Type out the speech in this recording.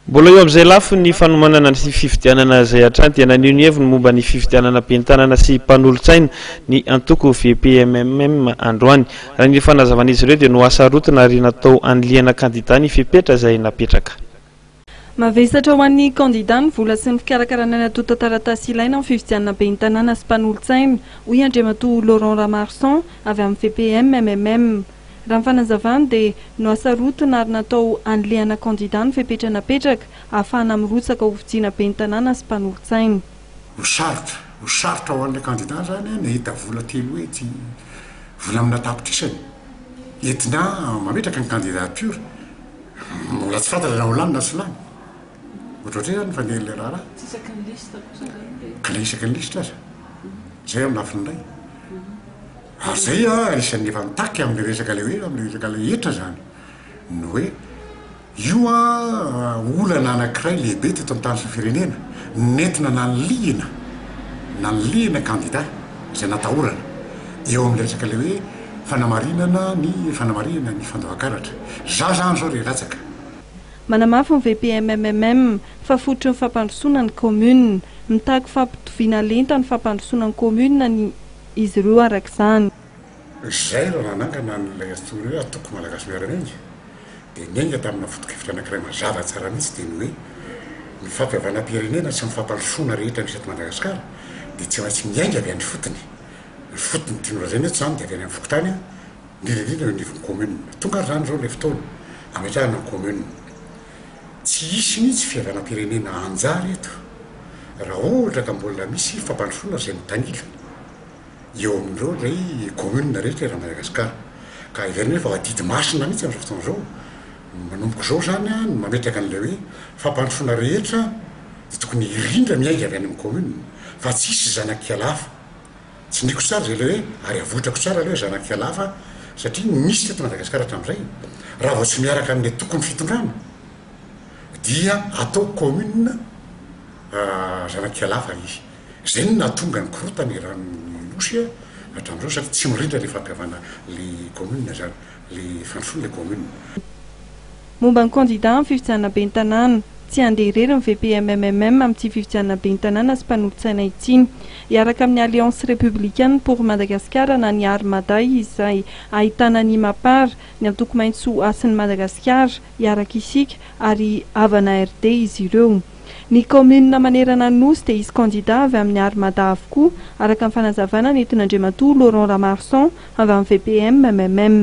Mbola eo amin'izay lafo ny fanomanana sy fifidianana izay atranty ananio ny heviny momba ny fifidianana bentanana sy mpanolotsaina ny antoko VPMMM androany. Raha ny fanazavana izy ireo dia no asa rotona ary natao aniliana kandida ny fepetra izay napetraka. Mavesatra ho an'ny kandida ny vola sy ny fikarakarana ny atota taratasy ilaina amin'ny fifidianana bentanana sy mpanolotsaina, hoy Andriamatoa Laurent Ramarson avy amin'ny VPMMM. Raha ny fanazavana dia no asa rotona ary natao anilihana kandida ny fepetra napetraka ahafahana mirotsaka ho fidiana bentanana sy mpanolotsaina. Ho sarotra ho an'ilay kandida zany nahita vola telo ety vola amina tapitrisany entina mametraka ny candidature mbola tsy fantatra raha ho lany na tsy lany ohatrohatray zany fa nely raha ka le isaky ny lista aza zay amin'ny lafiny ray ary zay isan'ny efa mitaky amin'ny resaka le hoe amin'ny resaka le etra zany no hoe io olana anankiray lehibe teto amin'ny tany sy firenena nentina nanilihina candidat izay natahorana eo amin'ny resaka le hoe fanamarinana ny fandoakaratra zany zao re latsaka. Manamafy ny VPMMM fa fototry ny fampandrosoana ny commune, mitaky fampitoviana lenta ny fampandrosoana ny commune ny izy ireo araka izany. Zay raha nanangana n'ilay astori hoe atoko malagasy miaraminy dia nenga tamina foto-kevitra anankiray mazava tsara mihitsy dia ny hoe ny fampihavana-pirenena sy ny fampandrosoana rehetra misy eto Madagasikara dia tsy maintsy miainga avy any fotony. Ny fotony tianorazany eto zany dia avy any amin'ny fokotany indrindra eo anivon'ny commune. Tonga zany zao ilay fotoana ametrahana ny commune. Tsy hisy mihitsy fihavanam-pirenena anjary eto raha ohatra ka mbola misy fampandrosoana izay mitanila eo amin'ireo ilay commune rehetra raha Madagasikara ka iverina hoe fa adidy masina mihitsy amin'izao fotoana zao manomboka zao zany no mametraka an'ilay hoe fampandrosoana rehetra dia tokony irindra miainga avy any amin'ny commune fa tsy hisy zanakialafa. Tsy niko tsara zay le hoe ary avotrako tsara le hoe zanakialafa satria misy teto Madagasikara hatramin'izay raha vao tsy miaraka amin'ilay tokony fitondrana dia atao commune zanakialafa izy. Zay no nahatonga ny korotany raha nosy hatramin'izao satria tsy mirindra le fampihavana le commune zany le fandrosoana le commune. Momba ny kandida amin'ny fifidianana bentanana tsy andeha irery ny VPMMM amin'ity fifidianana bentanana sy mpanolotsaina ity. Iaraka amin'ny Alliance républicaine pour Madagascar na ny Armada izay ahitana ny Mapar, ny antoko maitso asin'ny Madagasikara iaraka isika ary havana RD izy ireo. Ny commune manerana ny nosy dia izy kandida avy amin'ny Armada avokoa araka ny fanazavana nentin'Andriamatoa Laurent Ramarson avy amin'ny VPMMM.